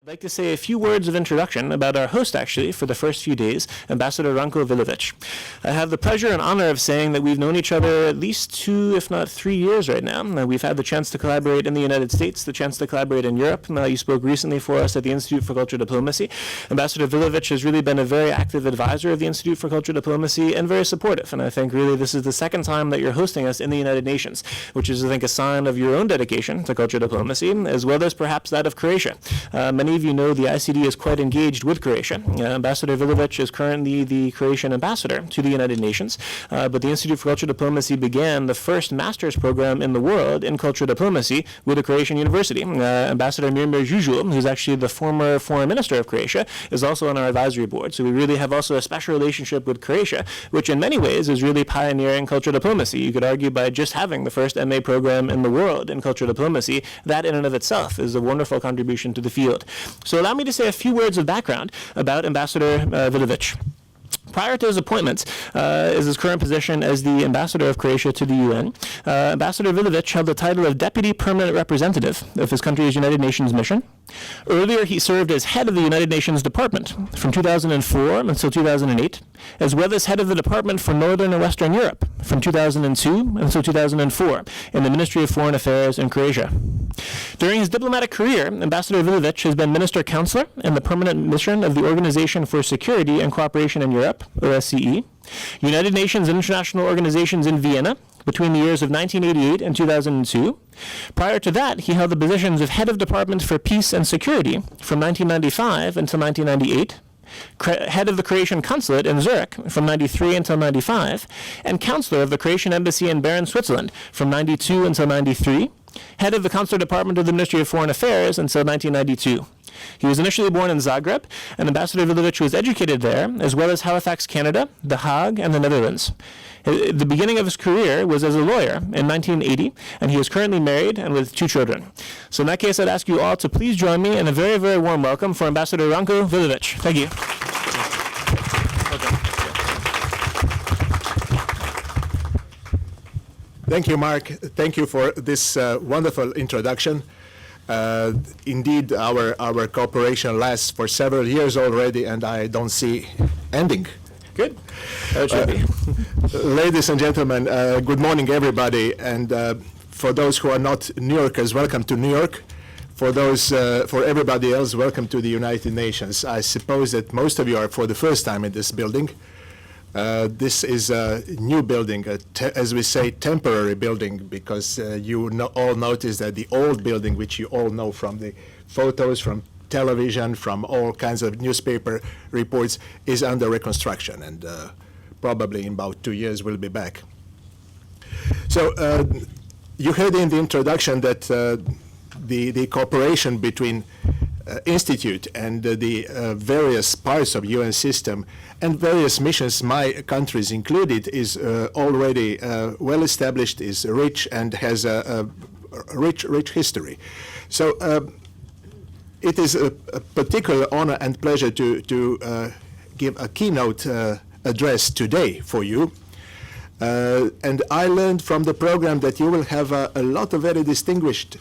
I'd like to say a few words of introduction about our host, actually, for the first few days, Ambassador Ranko Vilovic. I have the pleasure and honor of saying that we've known each other at least 2, if not 3 years right now. We've had the chance to collaborate in the United States, the chance to collaborate in Europe. You spoke recently for us at the Institute for Cultural Diplomacy. Ambassador Vilovic has really been a very active advisor of the Institute for Cultural Diplomacy and very supportive. And I think really this is the second time that you're hosting us in the United Nations, which is, I think, a sign of your own dedication to cultural diplomacy, as well as perhaps that of Croatia. Many of you know the ICD is quite engaged with Croatia. Ambassador Vilovic is currently the Croatian ambassador to the United Nations, but the Institute for Cultural Diplomacy began the first master's program in the world in cultural diplomacy with a Croatian university. Ambassador Mirmir Južul, who's actually the former foreign minister of Croatia, is also on our advisory board. So we really have also a special relationship with Croatia, which in many ways is really pioneering cultural diplomacy. You could argue by just having the first MA program in the world in cultural diplomacy, that in and of itself is a wonderful contribution to the field. So allow me to say a few words of background about Ambassador Vilovic. Prior to his appointment is his current position as the ambassador of Croatia to the UN. Ambassador Vilovic held the title of Deputy Permanent Representative of his country's United Nations mission. Earlier, he served as head of the United Nations Department from 2004 until 2008, as well as head of the Department for Northern and Western Europe from 2002 until 2004 in the Ministry of Foreign Affairs in Croatia. During his diplomatic career, Ambassador Vilovic has been Minister Counselor in the Permanent Mission of the Organization for Security and Cooperation in Europe, OSCE, United Nations and international organizations in Vienna between the years of 1988 and 2002. Prior to that, he held the positions of Head of Department for Peace and Security from 1995 until 1998, Head of the Croatian Consulate in Zurich from 93 until 95, and Counselor of the Croatian Embassy in Bern, Switzerland from 92 until 93, Head of the Consular Department of the Ministry of Foreign Affairs until 1992. He was initially born in Zagreb, and Ambassador Vilovic was educated there, as well as Halifax, Canada, The Hague, and the Netherlands. The beginning of his career was as a lawyer in 1980, and he is currently married and with 2 children. So in that case, I'd ask you all to please join me in a very, very warm welcome for Ambassador Ranko Vilovic. Thank you. Thank you, Mark. Thank you for this wonderful introduction. Indeed, our cooperation lasts for several years already, and I don't see ending. Good. That should be. Ladies and gentlemen, good morning, everybody. And for those who are not New Yorkers, welcome to New York. For those, for everybody else, welcome to the United Nations. I suppose that most of you are for the first time in this building. This is a new building, as we say, temporary building, because you all notice that the old building, which you all know from the photos, from television, from all kinds of newspaper reports, is under reconstruction, and probably in about 2 years we'll be back. So you heard in the introduction that the cooperation between Institute and the various parts of UN system and various missions, my countries included, is already well established, is rich, and has a rich history. So it is a particular honor and pleasure to give a keynote address today for you. And I learned from the program that you will have a lot of very distinguished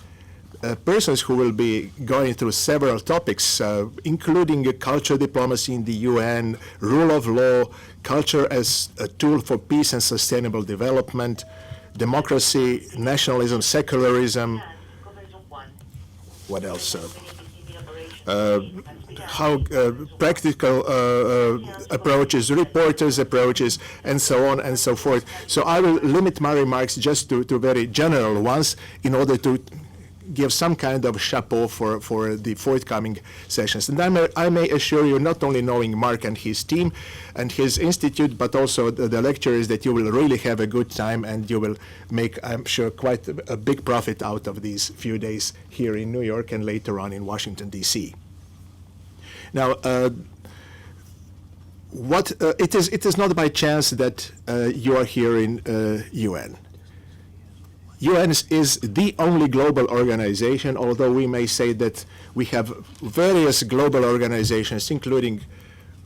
persons who will be going through several topics, including culture diplomacy in the UN, rule of law, culture as a tool for peace and sustainable development, democracy, nationalism, secularism. What else? How practical approaches, reporters' approaches, and so on and so forth. So I will limit my remarks just to very general ones in order to give some kind of chapeau for the forthcoming sessions. And I may assure you, not only knowing Mark and his team and his institute, but also the lecturers, that you will really have a good time, and you will make, I'm sure, quite a big profit out of these few days here in New York and later on in Washington, D.C. Now, it is not by chance that you are here in UN. UN is the only global organization, although we may say that we have various global organizations, including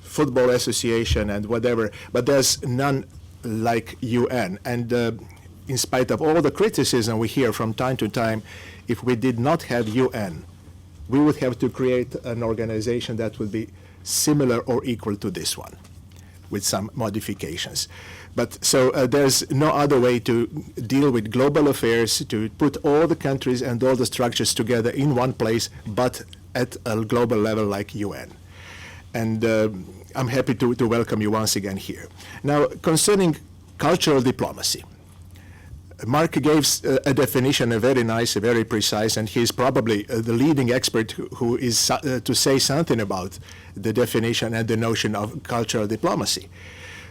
Football Association and whatever, but there's none like UN. And in spite of all the criticism we hear from time to time, if we did not have UN, we would have to create an organization that would be similar or equal to this one, with some modifications. But so there's no other way to deal with global affairs, to put all the countries and all the structures together in one place, but at a global level like UN. And I'm happy to welcome you once again here. Now, concerning cultural diplomacy, Mark gave a definition, a very nice, a very precise, and he's probably the leading expert who is to say something about the definition and the notion of cultural diplomacy.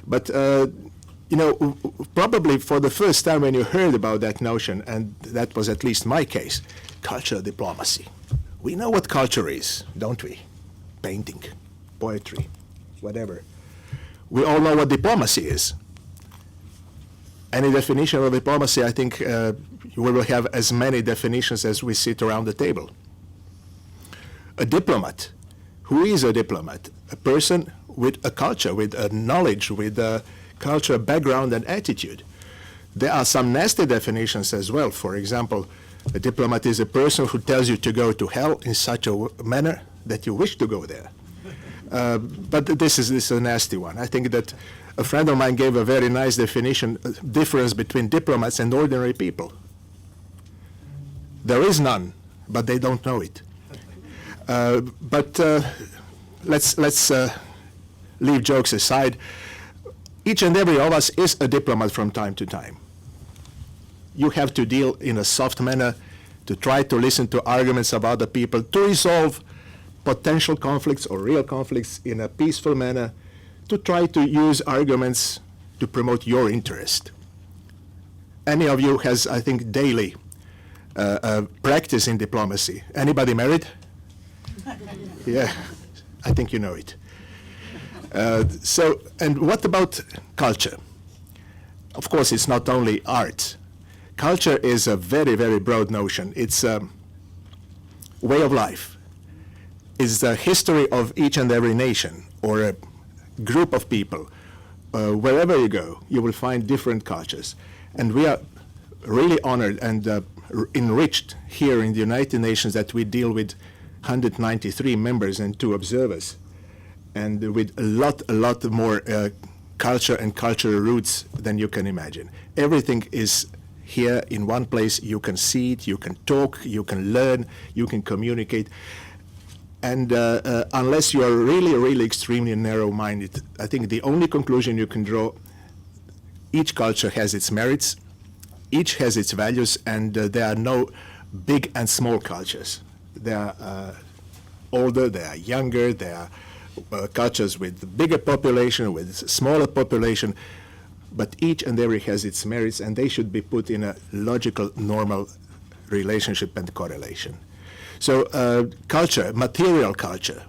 But you know, probably for the first time when you heard about that notion, and that was at least my case, cultural diplomacy. We know what culture is, don't we? Painting, poetry, whatever. We all know what diplomacy is. Any definition of diplomacy, I think we will have as many definitions as we sit around the table. A diplomat. Who is a diplomat? A person with a culture, with a knowledge, with a cultural background and attitude. There are some nasty definitions as well. For example, a diplomat is a person who tells you to go to hell in such a manner that you wish to go there. But this is a nasty one. I think that a friend of mine gave a very nice definition, difference between diplomats and ordinary people. There is none, but they don't know it. But let's leave jokes aside. Each and every of us is a diplomat from time to time. You have to deal in a soft manner, to try to listen to arguments of other people, to resolve potential conflicts or real conflicts in a peaceful manner, to try to use arguments to promote your interest. Any of you has, I think, daily practice in diplomacy. Anybody married? Yeah, I think you know it. So, and what about culture? Of course, it's not only art. Culture is a very, very broad notion. It's a way of life. It's the history of each and every nation or a group of people. Wherever you go, you will find different cultures. And we are really honored and enriched here in the United Nations that we deal with 193 members and 2 observers, and with a lot more culture and cultural roots than you can imagine. Everything is here in one place. You can see it, you can talk, you can learn, you can communicate. And unless you are really, really extremely narrow-minded, I think the only conclusion you can draw, each culture has its merits, each has its values, and there are no big and small cultures. They are older, they are younger, they are cultures with bigger population, with smaller population, but each and every has its merits, and they should be put in a logical, normal relationship and correlation. So culture, material culture,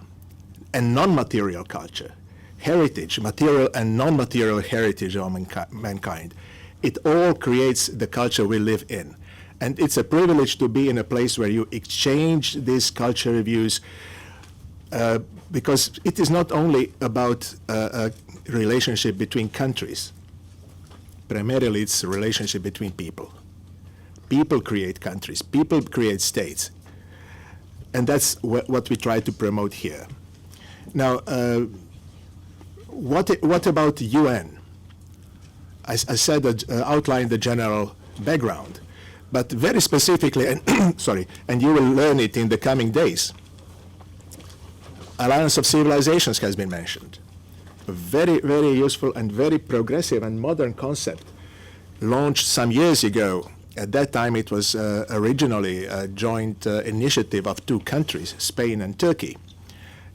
and non-material culture, heritage, material and non-material heritage of mankind, it all creates the culture we live in. And it's a privilege to be in a place where you exchange these cultural views, because it is not only about a relationship between countries. Primarily, it's a relationship between people. People create countries. People create states. And that's what we try to promote here. Now, what about the UN? I said that outlined the general background. But very specifically, and sorry, and you will learn it in the coming days, Alliance of Civilizations has been mentioned. A very, very useful and very progressive and modern concept launched some years ago. At that time, it was originally a joint initiative of 2 countries, Spain and Turkey.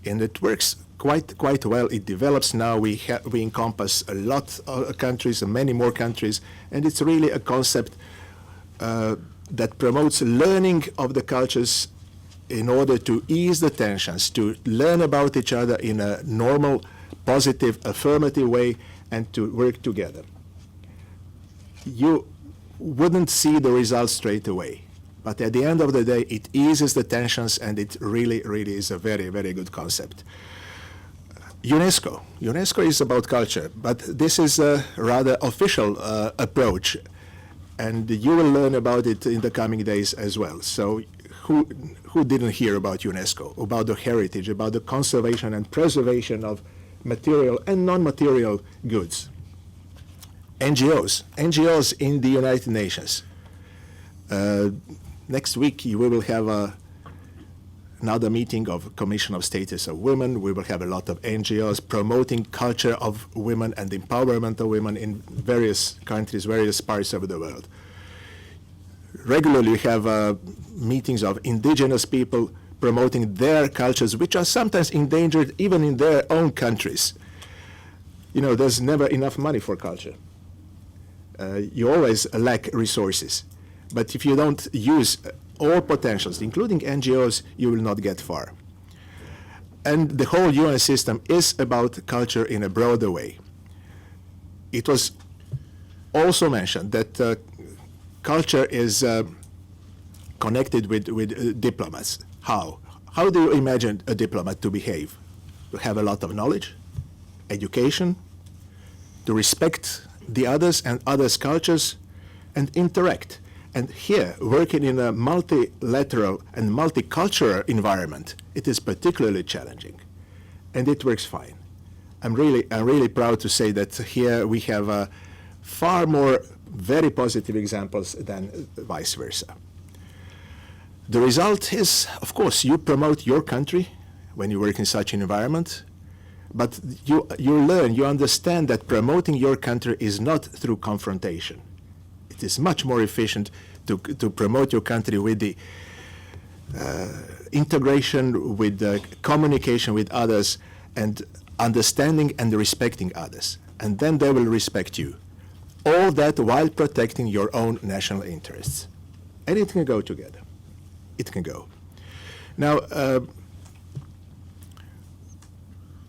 And it works quite well. It develops now. We encompass a lot of countries, many more countries, and it's really a concept that promotes learning of the cultures in order to ease the tensions, to learn about each other in a normal, positive, affirmative way, and to work together. You wouldn't see the results straight away, but at the end of the day, it eases the tensions, and it really, really is a very, very good concept. UNESCO is about culture, but this is a rather official approach, and you will learn about it in the coming days as well. So who didn't hear about UNESCO, about the heritage, about the conservation and preservation of material and non-material goods? NGOs in the United Nations. Next week we will have another meeting of Commission of Status of Women. We will have a lot of NGOs promoting culture of women and empowerment of women in various countries, various parts of the world. Regularly we have meetings of indigenous people promoting their cultures, which are sometimes endangered even in their own countries. You know, there's never enough money for culture. You always lack resources. But if you don't use all potentials, including NGOs, you will not get far. And the whole UN system is about culture in a broader way. It was also mentioned that culture is connected with diplomats. How? How do you imagine a diplomat to behave? To have a lot of knowledge, education, to respect the others and others' cultures, and interact. And here, working in a multilateral and multicultural environment, it is particularly challenging, and it works fine. I'm really proud to say that here we have far more very positive examples than vice versa. The result is, of course, you promote your country when you work in such an environment, but you learn, you understand that promoting your country is not through confrontation. It is much more efficient to promote your country with the integration, with the communication with others, and understanding and respecting others. And then they will respect you. All that while protecting your own national interests. And it can go together. It can go. Now,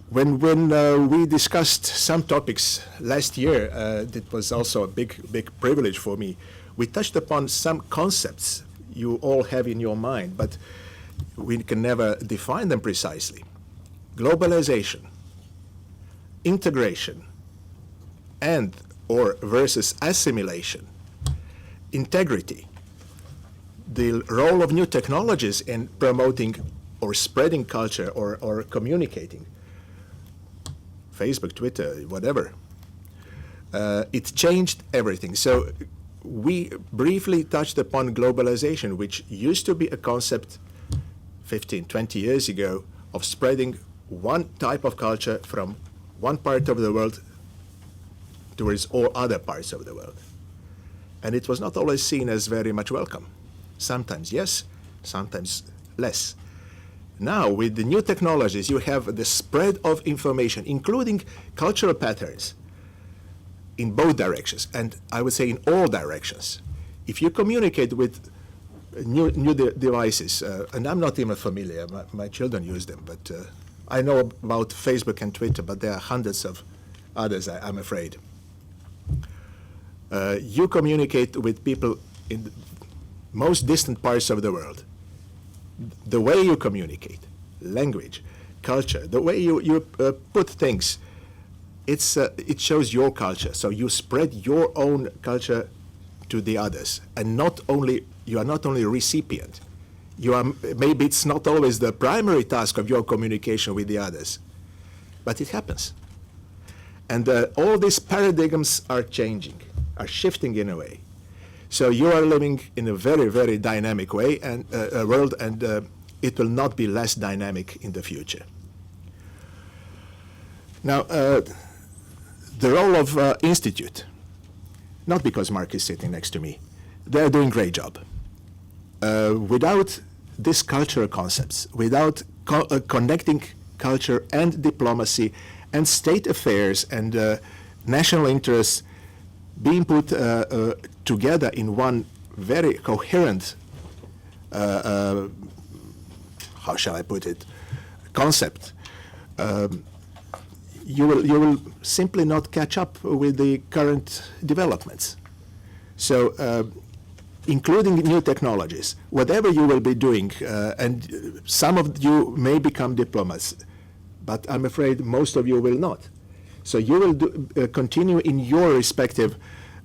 when we discussed some topics last year, it was also a big privilege for me. We touched upon some concepts you all have in your mind, but we can never define them precisely. Globalization, integration, and or versus assimilation, integrity, the role of new technologies in promoting or spreading culture or communicating, Facebook, Twitter, whatever. It changed everything. So we briefly touched upon globalization, which used to be a concept 15, 20 years ago of spreading one type of culture from one part of the world towards all other parts of the world. And it was not always seen as very much welcome. Sometimes yes, sometimes less. Now, with the new technologies, you have the spread of information, including cultural patterns, in both directions, and I would say in all directions. If you communicate with new devices, and I'm not even familiar, my children use them, but I know about Facebook and Twitter, but there are hundreds of others, I'm afraid. You communicate with people in the most distant parts of the world. The way you communicate, language, culture, the way you put things, it shows your culture. So you spread your own culture to the others, and you are not only a recipient. Maybe it's not always the primary task of your communication with the others, but it happens. And all these paradigms are changing, are shifting in a way. So you are living in a very, very dynamic way and world, and it will not be less dynamic in the future. Now, the role of Institute, not because Mark is sitting next to me, they're doing a great job. Without these cultural concepts, without connecting culture and diplomacy and state affairs and national interests being put together in one very coherent, how shall I put it, concept, you will simply not catch up with the current developments. So, including new technologies, whatever you will be doing, and some of you may become diplomats, but I'm afraid most of you will not. So you will continue in your respective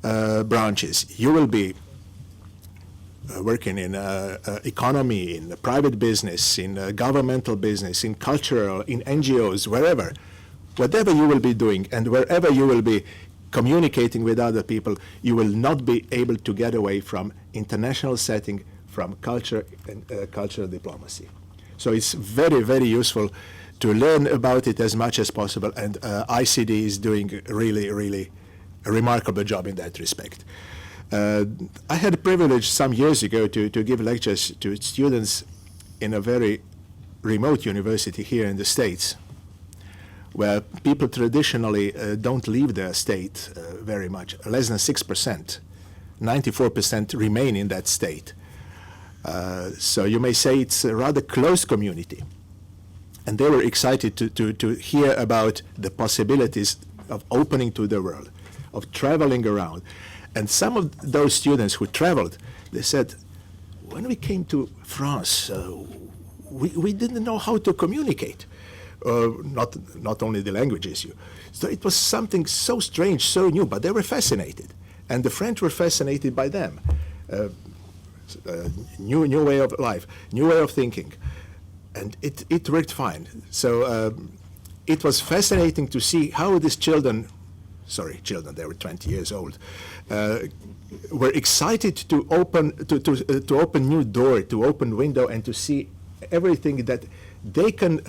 branches. You will be working in economy, in private business, in governmental business, in cultural, in NGOs, wherever, whatever you will be doing and wherever you will be communicating with other people, you will not be able to get away from international setting, from culture and cultural diplomacy. So it's very, very useful to learn about it as much as possible, and ICD is doing really, really a remarkable job in that respect. I had the privilege some years ago to give lectures to students in a very remote university here in the States, where people traditionally don't leave their state very much, less than 6%. 94% remain in that state. So you may say it's a rather close community. And they were excited to hear about the possibilities of opening to the world, of traveling around. And some of those students who traveled, they said, when we came to France, we didn't know how to communicate. Not only the languages. So it was something so strange, so new, but they were fascinated. And the French were fascinated by them. New way of life, new way of thinking. And it worked fine. So it was fascinating to see how these children, they were 20 years old, were excited to open new door, to open window, and to see everything that they can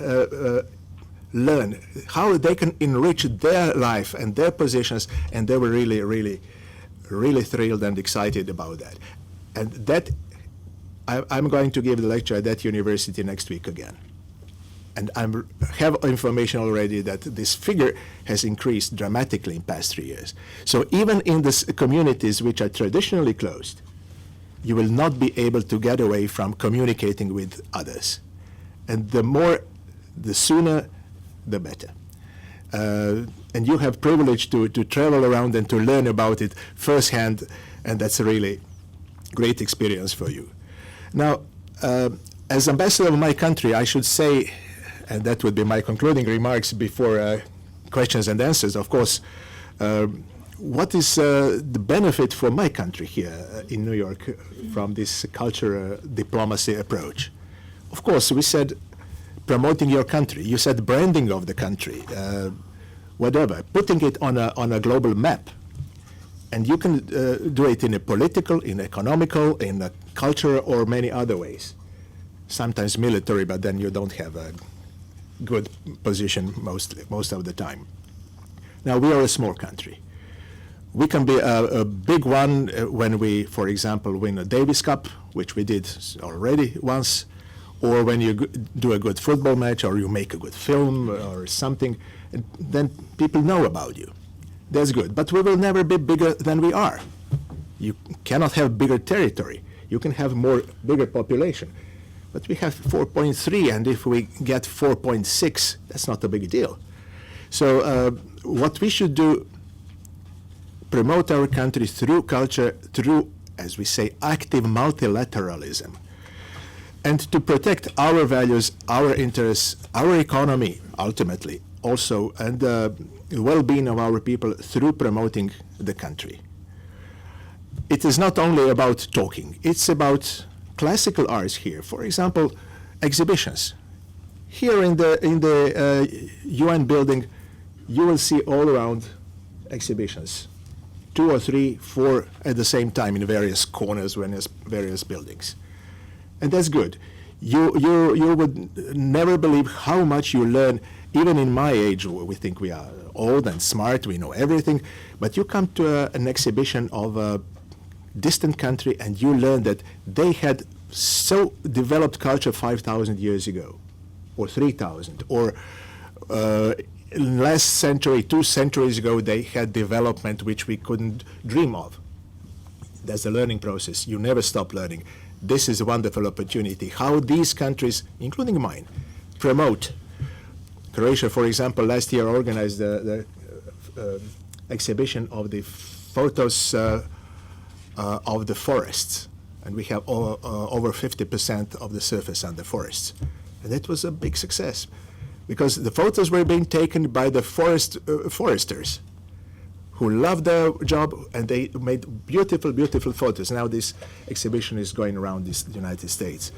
learn, how they can enrich their life and their positions, and they were really, really, really thrilled and excited about that. And that, I'm going to give the lecture at that university next week again. And I have information already that this figure has increased dramatically in past 3 years. So even in these communities which are traditionally closed, you will not be able to get away from communicating with others. And the sooner, the better. And you have privilege to travel around and to learn about it firsthand, and that's a really great experience for you. Now, as ambassador of my country, I should say, and that would be my concluding remarks before questions and answers, of course, what is the benefit for my country here in New York from this cultural diplomacy approach? Of course, we said promoting your country. You said branding of the country, whatever, putting it on a global map. And you can do it in a political, in economical, in a cultural, or many other ways. Sometimes military, but then you don't have a good position most of the time. Now, we are a small country. We can be a big one when we, for example, win a Davis Cup, which we did already once, or when you do a good football match, or you make a good film or something, and then people know about you. That's good. But we will never be bigger than we are. You cannot have bigger territory. You can have bigger population. But we have 4.3, and if we get 4.6, that's not a big deal. So what we should do, promote our country through culture, through, as we say, active multilateralism, and to protect our values, our interests, our economy, ultimately, also, and the well-being of our people through promoting the country. It is not only about talking, it's about classical arts here. For example, exhibitions. Here in the UN building, you will see all around exhibitions, 2 or 3, 4 at the same time in various corners, various buildings. And that's good. You would never believe how much you learn. Even in my age, we think we are old and smart, we know everything, but you come to an exhibition of a distant country and you learn that they had so developed culture 5,000 years ago, or 3,000, or last century, 2 centuries ago, they had development which we couldn't dream of. That's a learning process. You never stop learning. This is a wonderful opportunity. How these countries, including mine, promote. Croatia, for example, last year organized the exhibition of the photos of the forests. And we have over 50% of the surface under forests. And that was a big success, because the photos were being taken by the foresters who loved their job, and they made beautiful, beautiful photos. Now this exhibition is going around the United States.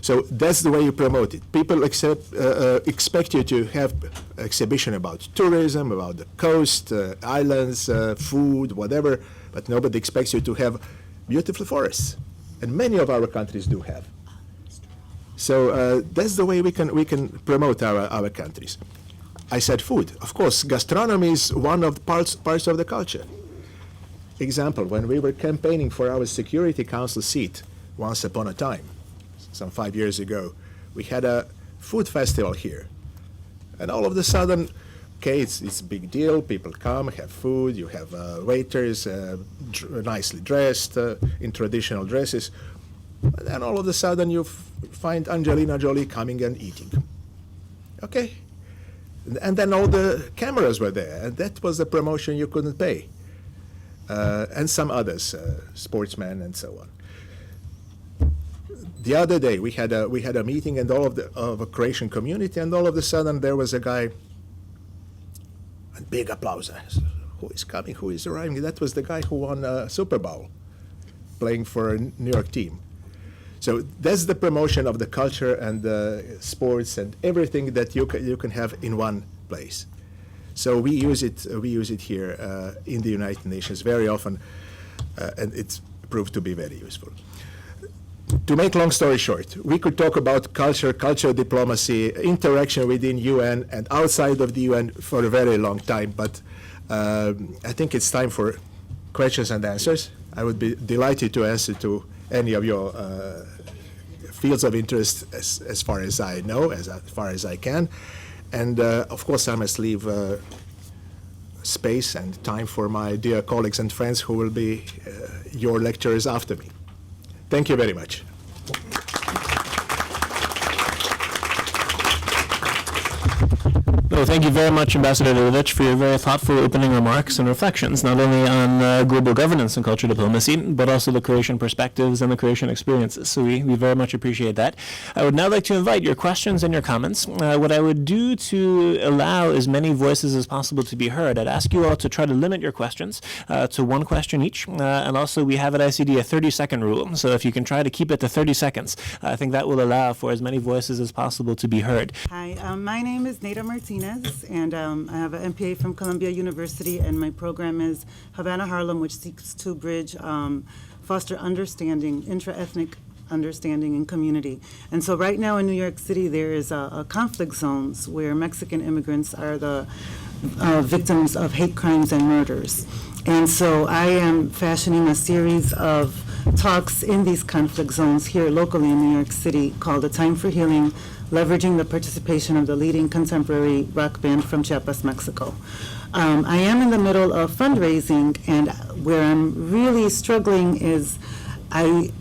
So that's the way you promote it. People expect you to have exhibition about tourism, about the coast, islands, food, whatever, but nobody expects you to have beautiful forests. And many of our countries do have. So that's the way we can promote our countries. I said food. Of course, gastronomy is one of the parts of the culture. Example, when we were campaigning for our Security Council seat once upon a time, some 5 years ago, we had a food festival here. And all of a sudden, okay, it's a big deal. People come, have food, you have waiters nicely dressed in traditional dresses. And then all of a sudden you find Angelina Jolie coming and eating. Okay? And then all the cameras were there, and that was a promotion you couldn't pay. And some others, sportsmen and so on. The other day we had a meeting and all of the Croatian community, and all of a sudden there was a guy, and big applause. Who is coming? Who is arriving? That was the guy who won a Super Bowl, playing for a New York team. So that's the promotion of the culture and the sports and everything that you can have in one place. So we use it here in the United Nations very often, and it's proved to be very useful. To make long story short, we could talk about culture diplomacy, interaction within UN and outside of the UN for a very long time, but I think it's time for questions and answers. I would be delighted to answer to any of your fields of interest as far as I know, as far as I can. And of course, I must leave space and time for my dear colleagues and friends who will be your lecturers after me. Thank you very much. Well, thank you very much, Ambassador Vilovic, for your very thoughtful opening remarks and reflections, not only on global governance and culture diplomacy, but also the Croatian perspectives and the Croatian experiences. So we very much appreciate that. I would now like to invite your questions and your comments. What I would do to allow as many voices as possible to be heard, I'd ask you all to try to limit your questions to one question each. And also, we have at ICD a 30-second rule. So if you can try to keep it to 30 seconds, I think that will allow for as many voices as possible to be heard. Hi, my name is Neda Martinez, and I have an MPA from Columbia University, and my program is Havana Harlem, which seeks to bridge, foster understanding, intra-ethnic understanding and community. And so right now in New York City, there is a conflict zones where Mexican immigrants are the victims of hate crimes and murders. And so I am fashioning a series of talks in these conflict zones here locally in New York City called A Time for Healing, leveraging the participation of the leading contemporary rock band from Chiapas, Mexico. I am in the middle of fundraising, and where I'm really struggling is I'm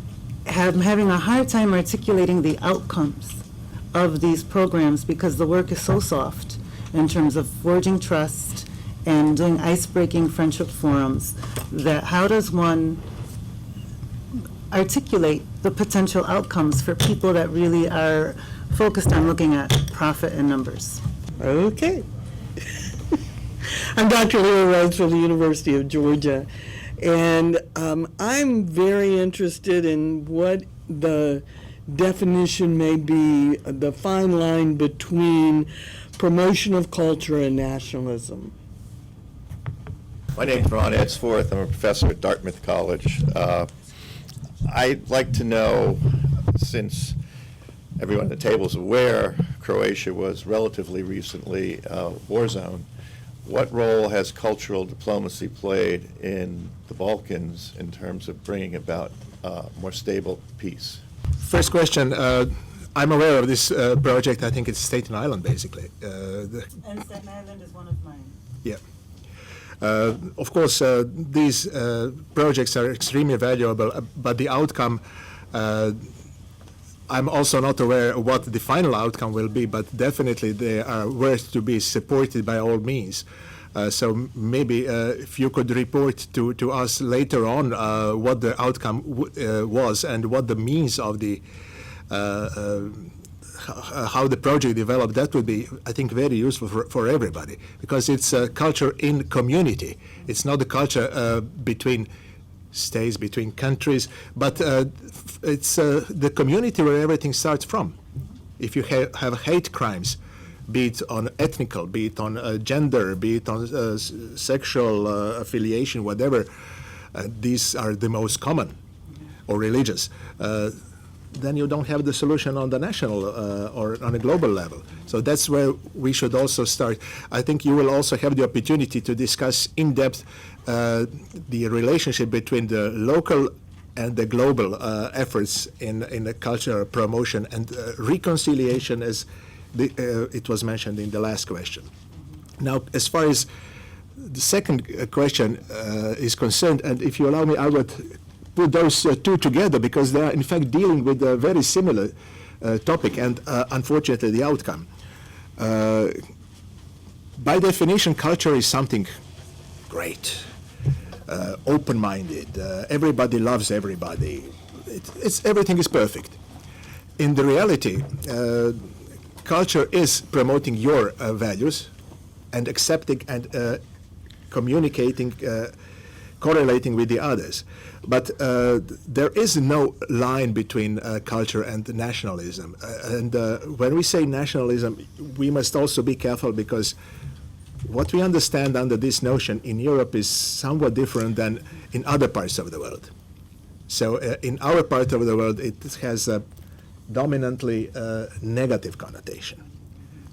having a hard time articulating the outcomes of these programs because the work is so soft in terms of forging trust and doing ice-breaking friendship forums, that how does one articulate the potential outcomes for people that really are focused on looking at profit and numbers? Okay. I'm Dr. Leah Rhodes from the University of Georgia, and I'm very interested in what the definition may be, the fine line between promotion of culture and nationalism. My name is Ron Edsforth. I'm a professor at Dartmouth College. I'd like to know, since everyone at the table is aware Croatia was relatively recently a war zone, what role has cultural diplomacy played in the Balkans in terms of bringing about more stable peace? First question, I'm aware of this project. I think it's Staten Island, basically. And Staten Island is one of mine. Yeah. Of course, these projects are extremely valuable, but the outcome, I'm also not aware of what the final outcome will be, but definitely they are worth to be supported by all means. So maybe if you could report to us later on what the outcome was and what the means of the how the project developed, that would be, I think, very useful for everybody, because it's a culture in community. It's not a culture between states, between countries, but it's the community where everything starts from. If you have hate crimes, be it on ethnical, be it on gender, be it on sexual affiliation, whatever, these are the most common, or religious, then you don't have the solution on the national or on a global level. So that's where we should also start. I think you will also have the opportunity to discuss in depth the relationship between the local and the global efforts in the cultural promotion and reconciliation, as it was mentioned in the last question. Now, as far as the second question is concerned, and if you allow me, I would put those two together, because they are in fact dealing with a very similar topic and unfortunately the outcome. By definition, culture is something great, open-minded, everybody loves everybody, everything is perfect. In the reality, culture is promoting your values and accepting and communicating, correlating with the others. But there is no line between culture and nationalism. And when we say nationalism, we must also be careful, because what we understand under this notion in Europe is somewhat different than in other parts of the world. So in our part of the world, it has a dominantly negative connotation.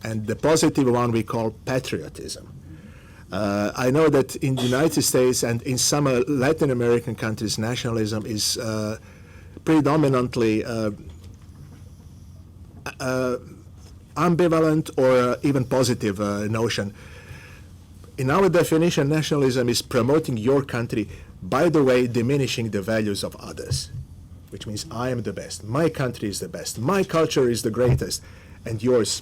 And the positive one we call patriotism. I know that in the United States and in some Latin American countries, nationalism is predominantly ambivalent or even positive notion. In our definition, nationalism is promoting your country, by the way, diminishing the values of others, which means I am the best, my country is the best, my culture is the greatest, and yours,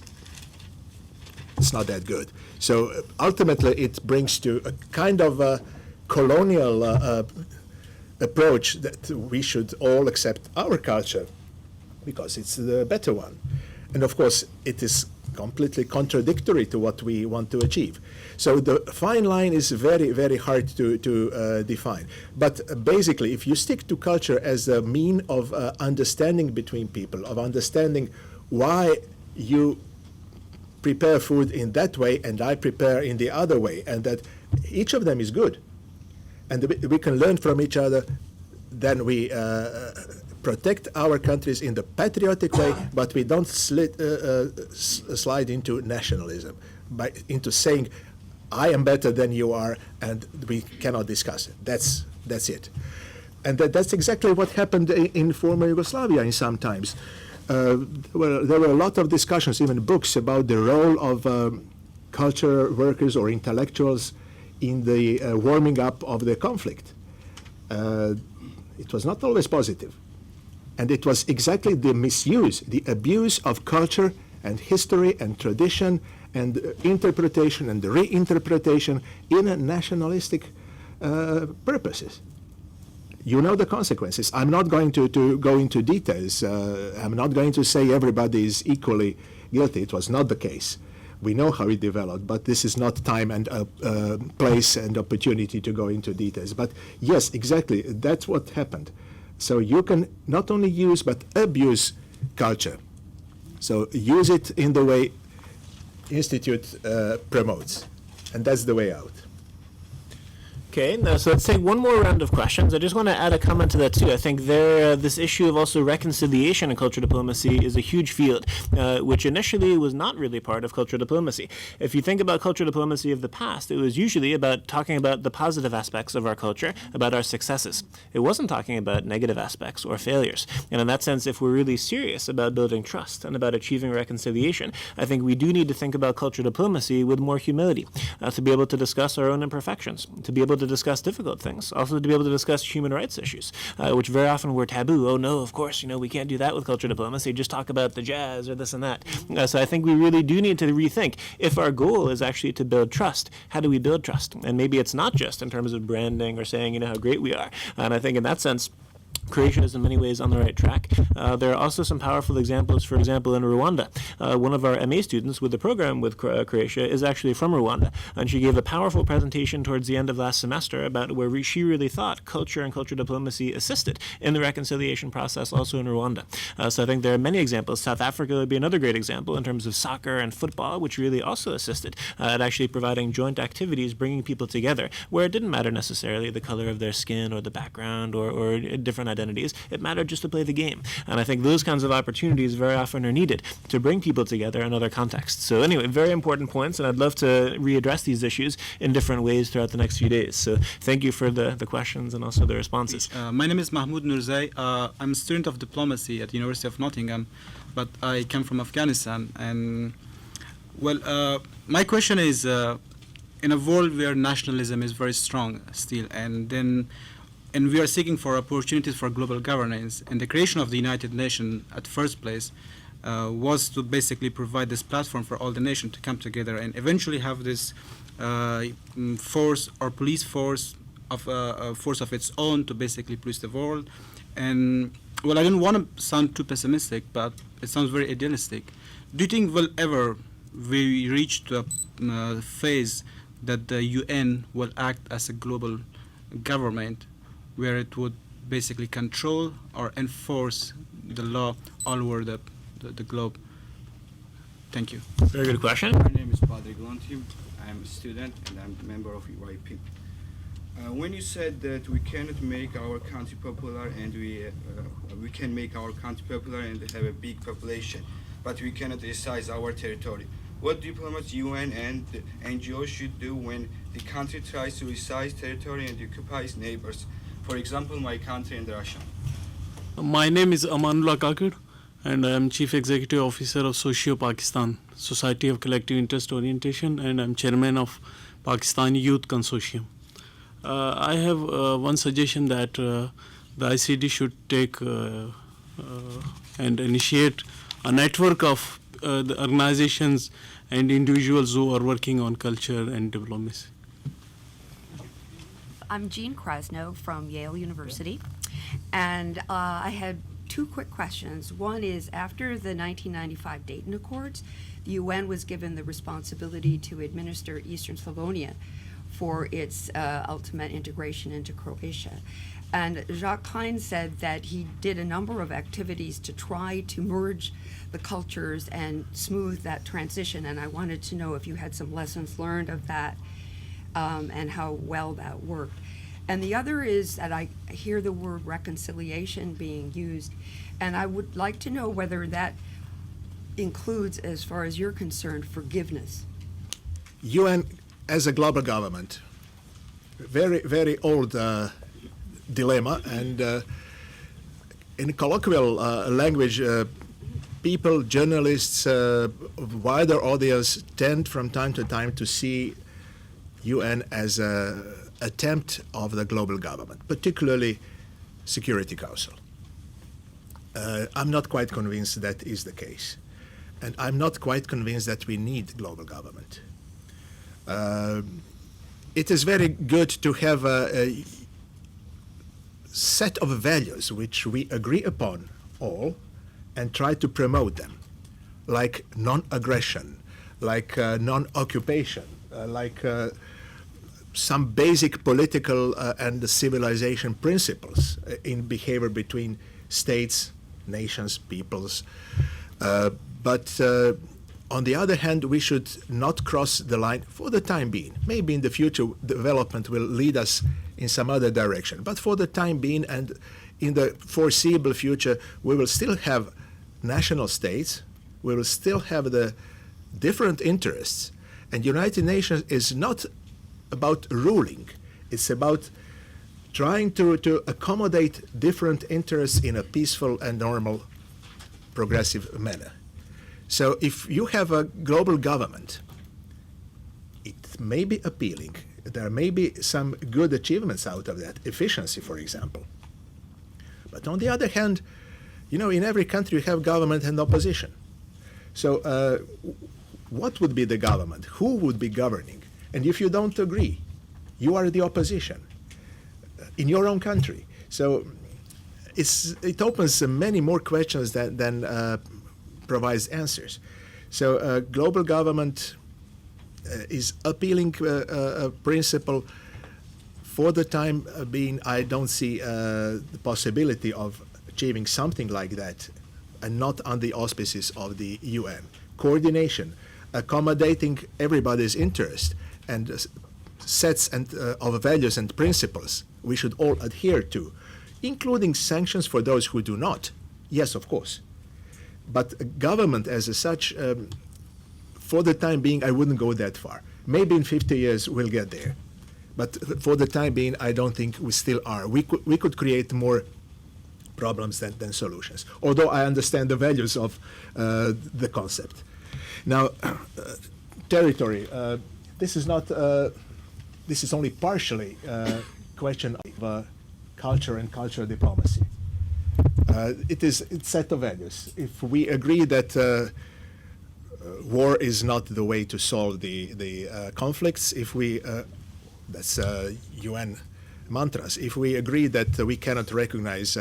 it's not that good. So ultimately, it brings to a kind of a colonial approach that we should all accept our culture because it's the better one. And of course, it is completely contradictory to what we want to achieve. So the fine line is very, very hard to define. But basically, if you stick to culture as a mean of understanding between people, of understanding why you prepare food in that way and I prepare in the other way, and that each of them is good, and we can learn from each other, then we protect our countries in the patriotic way, but we don't slide into nationalism, into saying, I am better than you are, and we cannot discuss it. That's it. And that's exactly what happened in former Yugoslavia in some times. There were a lot of discussions, even books, about the role of culture workers or intellectuals in the warming up of the conflict. It was not always positive. And it was exactly the misuse, the abuse of culture and history and tradition and interpretation and reinterpretation in a nationalistic purposes. You know the consequences. I'm not going to go into details. I'm not going to say everybody is equally guilty. It was not the case. We know how it developed, but this is not time and place and opportunity to go into details. But yes, exactly, that's what happened. So you can not only use, but abuse culture. So use it in the way Institute promotes, and that's the way out. Okay, now, so let's take one more round of questions. I just want to add a comment to that too. I think this issue of also reconciliation in cultural diplomacy is a huge field, which initially was not really part of cultural diplomacy. If you think about cultural diplomacy of the past, it was usually about talking about the positive aspects of our culture, about our successes. It wasn't talking about negative aspects or failures. And in that sense, if we're really serious about building trust and about achieving reconciliation, I think we do need to think about cultural diplomacy with more humility, to be able to discuss our own imperfections, to be able to discuss difficult things, also to be able to discuss human rights issues, which very often were taboo. Oh no, of course, we can't do that with culture diplomacy, just talk about the jazz or this and that. So I think we really do need to rethink, if our goal is actually to build trust, how do we build trust? And maybe it's not just in terms of branding or saying, how great we are. And I think in that sense, Croatia is in many ways on the right track. There are also some powerful examples, for example, in Rwanda. One of our MA students with the program with Croatia is actually from Rwanda, and she gave a powerful presentation towards the end of last semester about where she really thought culture and culture diplomacy assisted in the reconciliation process also in Rwanda. So I think there are many examples. South Africa would be another great example in terms of soccer and football, which really also assisted at actually providing joint activities, bringing people together, where it didn't matter necessarily the color of their skin or the background or different identities. It mattered just to play the game. And I think those kinds of opportunities very often are needed to bring people together in other contexts. So anyway, very important points, and I'd love to readdress these issues in different ways throughout the next few days. So thank you for the questions and also the responses. My name is Mahmoud Nurzai. I'm a student of diplomacy at the University of Nottingham, but I come from Afghanistan. And well, my question is, in a world where nationalism is very strong still, and we are seeking for opportunities for global governance, and the creation of the United Nations at first place was to basically provide this platform for all the nations to come together and eventually have this force or police force of a force of its own to basically police the world. And well, I don't want to sound too pessimistic, but it sounds very idealistic. Do you think we reach to a phase that the UN will act as a global government, where it would basically control or enforce the law all over the globe? Thank you. Very good question. My name is Padre Glonti. I'm a student and I'm a member of EYP. When you said that we cannot make our country popular and we can make our country popular and have a big population, but we cannot resize our territory. What diplomats, UN and NGOs should do when the country tries to resize territory and occupies neighbors? For example, my country and Russia. My name is Amanullah Kakir, and I am Chief Executive Officer of Socio Pakistan, Society of Collective Interest Orientation, and I'm Chairman of Pakistani Youth Consortium. I have one suggestion that the ICD should take and initiate a network of the organizations and individuals who are working on culture and diplomacy. I'm Jean Krasno from Yale University, and I had two quick questions. One is, after the 1995 Dayton Accords, the UN was given the responsibility to administer Eastern Slavonia for its ultimate integration into Croatia. And Jacques Klein said that he did a number of activities to try to merge the cultures and smooth that transition, and I wanted to know if you had some lessons learned of that and how well that worked. And the other is that I hear the word reconciliation being used, and I would like to know whether that includes, as far as you're concerned, forgiveness. UN as a global government, very, very old dilemma, and in colloquial language, people, journalists, wider audience tend from time to time to see UN as an attempt of the global government, particularly Security Council. I'm not quite convinced that is the case. And I'm not quite convinced that we need global government. It is very good to have a set of values which we agree upon all and try to promote them, like non-aggression, like non-occupation, like some basic political and civilization principles in behavior between states, nations, peoples. But on the other hand, we should not cross the line for the time being. Maybe in the future, development will lead us in some other direction. But for the time being and in the foreseeable future, we will still have national states. We will still have the different interests. And United Nations is not about ruling. It's about trying to accommodate different interests in a peaceful and normal, progressive manner. So if you have a global government, it may be appealing. There may be some good achievements out of that, efficiency, for example. But on the other hand, you know, in every country you have government and opposition. So what would be the government? Who would be governing? And if you don't agree, you are the opposition in your own country. So it opens many more questions than provides answers. So global government is appealing a principle. For the time being, I don't see the possibility of achieving something like that, and not on the auspices of the UN. Coordination, accommodating everybody's interest, and sets of values and principles we should all adhere to, including sanctions for those who do not. Yes, of course. But government as such, for the time being, I wouldn't go that far. Maybe in 50 years we'll get there. But for the time being, I don't think we still are. We could create more problems than solutions, although I understand the values of the concept. Now, territory. This is not. This is only partially a question of culture and cultural diplomacy. It's a set of values. If we agree that war is not the way to solve the conflicts, if we that's UN mantras. If we agree that we cannot recognize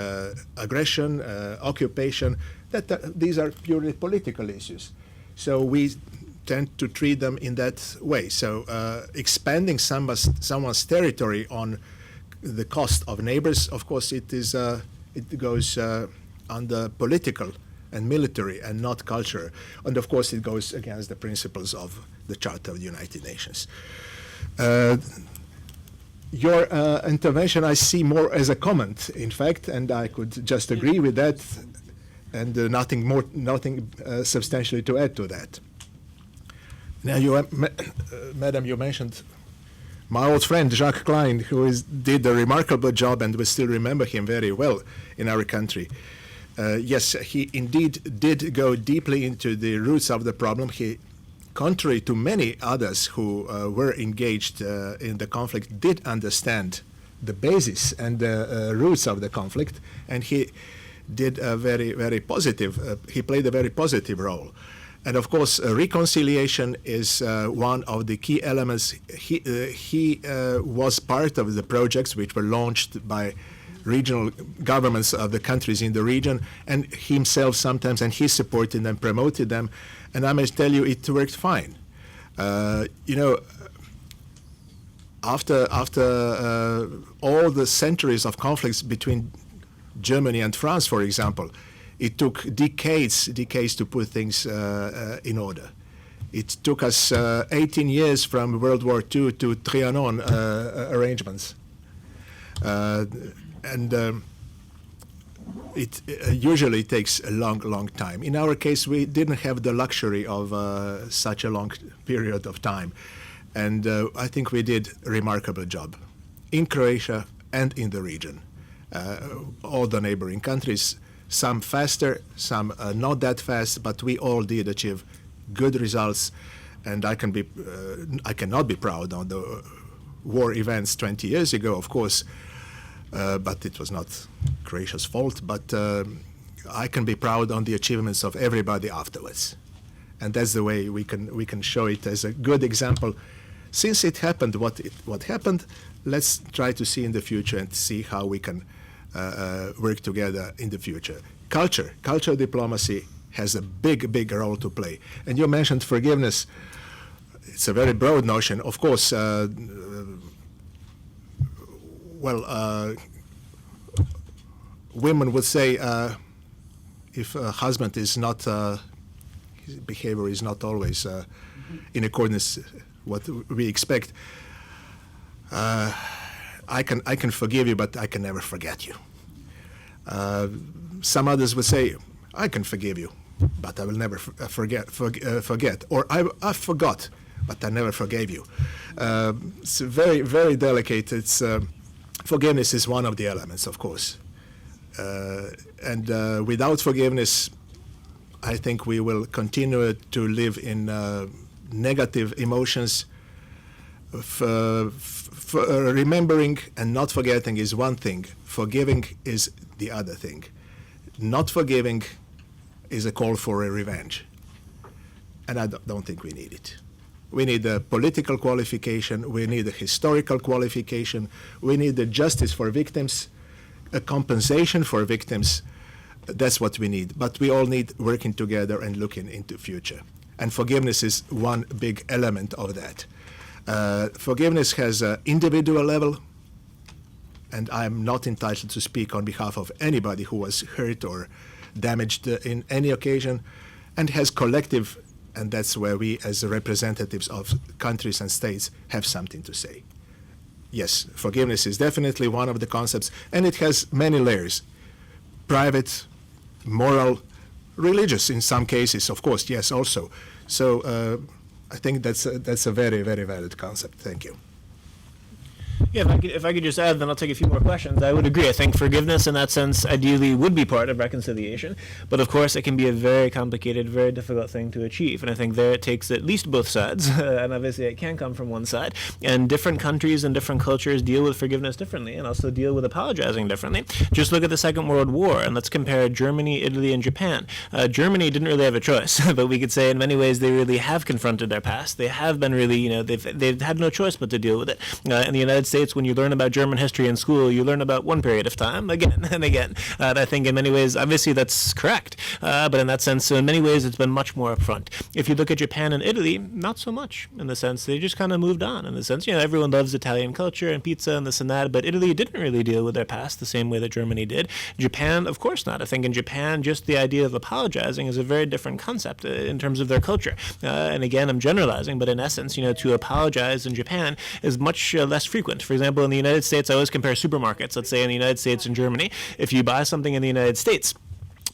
aggression, occupation, these are purely political issues. So we tend to treat them in that way. So expanding someone's territory on the cost of neighbors, of course, it goes on the political and military and not culture. And of course, it goes against the principles of the Charter of the United Nations. Your intervention I see more as a comment, in fact, and I could just agree with that, and nothing substantially to add to that. Now, Madam, you mentioned my old friend Jacques Klein, who did a remarkable job, and we still remember him very well in our country. Yes, he indeed did go deeply into the roots of the problem. He, contrary to many others who were engaged in the conflict, did understand the basis and the roots of the conflict, and he did a very positive. He played a very positive role. And of course, reconciliation is one of the key elements. He was part of the projects which were launched by regional governments of the countries in the region, and himself sometimes, and he supported them, promoted them, and I must tell you, it worked fine. After all the centuries of conflicts between Germany and France, for example, it took decades to put things in order. It took us 18 years from World War II to Trianon arrangements. It usually takes a long time. In our case, we didn't have the luxury of such a long period of time. And I think we did a remarkable job in Croatia and in the region. All the neighboring countries, some faster, some not that fast, but we all did achieve good results. And I cannot be proud on the war events 20 years ago, of course, but it was not Croatia's fault. But I can be proud on the achievements of everybody afterwards, and that's the way we can show it as a good example. Since it happened, what happened, let's try to see in the future and see how we can work together in the future. Cultural diplomacy has a big role to play. And you mentioned forgiveness. It's a very broad notion. Of course, women would say if a husband is not, his behavior is not always in accordance what we expect, I can forgive you, but I can never forget you. Some others would say, I can forgive you, but I will never forget. Or I forgot, but I never forgave you. It's very delicate. It's forgiveness is one of the elements, of course. And without forgiveness, I think we will continue to live in negative emotions. Remembering and not forgetting is one thing. Forgiving is the other thing. Not forgiving is a call for a revenge. And I don't think we need it. We need a political qualification. We need a historical qualification. We need the justice for victims. a compensation for victims, that's what we need. But we all need working together and looking into future. And forgiveness is one big element of that. Forgiveness has an individual level, and I'm not entitled to speak on behalf of anybody who was hurt or damaged in any occasion, and has collective, and that's where we as the representatives of countries and states have something to say. Yes, forgiveness is definitely one of the concepts, and it has many layers. Private, moral, religious in some cases, of course, yes, also. So I think that's a very, very valid concept. Thank you. Yeah, if I could just add, then I'll take a few more questions. I would agree. I think forgiveness in that sense ideally would be part of reconciliation. But of course, it can be a very complicated, very difficult thing to achieve. And I think there it takes at least both sides. And obviously it can come from one side. And different countries and different cultures deal with forgiveness differently and also deal with apologizing differently. Just look at the Second World War and let's compare Germany, Italy, and Japan. Germany didn't really have a choice, but we could say in many ways they really have confronted their past. They have been really, they've had no choice but to deal with it. In the United States, when you learn about German history in school, you learn about one period of time again and again. And I think in many ways, obviously that's correct, but in that sense, in many ways, it's been much more upfront. If you look at Japan and Italy, not so much in the sense they just kind of moved on. In the sense, everyone loves Italian culture and pizza and this and that, but Italy didn't really deal with their past the same way that Germany did. Japan, of course not. I think in Japan, just the idea of apologizing is a very different concept in terms of their culture. And again, I'm generalizing, but in essence, to apologize in Japan is much less frequent. For example, in the United States, I always compare supermarkets. Let's say in the United States and Germany, if you buy something in the United States,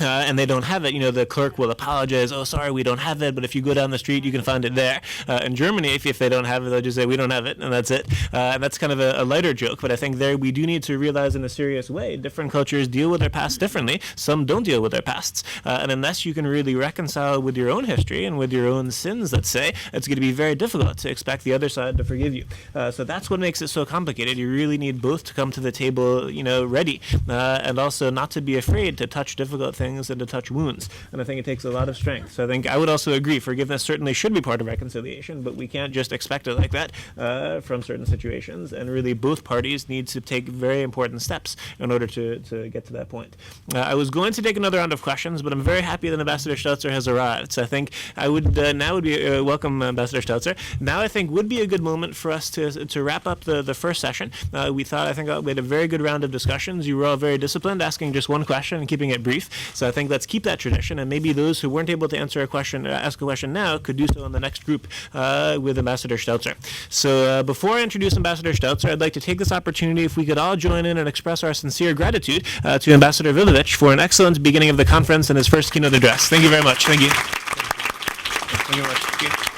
and they don't have it, the clerk will apologize, oh, sorry, we don't have it, but if you go down the street, you can find it there. In Germany, if they don't have it, they'll just say, we don't have it, and that's it. And that's kind of a lighter joke, but I think there we do need to realize in a serious way, different cultures deal with their past differently. Some don't deal with their pasts. And unless you can really reconcile with your own history and with your own sins, let's say, it's going to be very difficult to expect the other side to forgive you. So that's what makes it so complicated. You really need both to come to the table, ready, and also not to be afraid to touch difficult things and to touch wounds. And I think it takes a lot of strength. So I think I would also agree, forgiveness certainly should be part of reconciliation, but we can't just expect it like that from certain situations. And really both parties need to take very important steps in order to get to that point. I was going to take another round of questions, but I'm very happy that Ambassador Stelzer has arrived. So I think I would now would be welcome Ambassador Stelzer. Now I think would be a good moment for us to wrap up the first session. We had a very good round of discussions. You were all very disciplined, asking just one question and keeping it brief. So I think let's keep that tradition, and maybe those who weren't able to ask a question now could do so in the next group with Ambassador Stelzer. So before I introduce Ambassador Stelzer, I'd like to take this opportunity if we could all join in and express our sincere gratitude to Ambassador Vilovic for an excellent beginning of the conference and his first keynote address. Thank you very much. Thank you. Thank you very much. Thank you.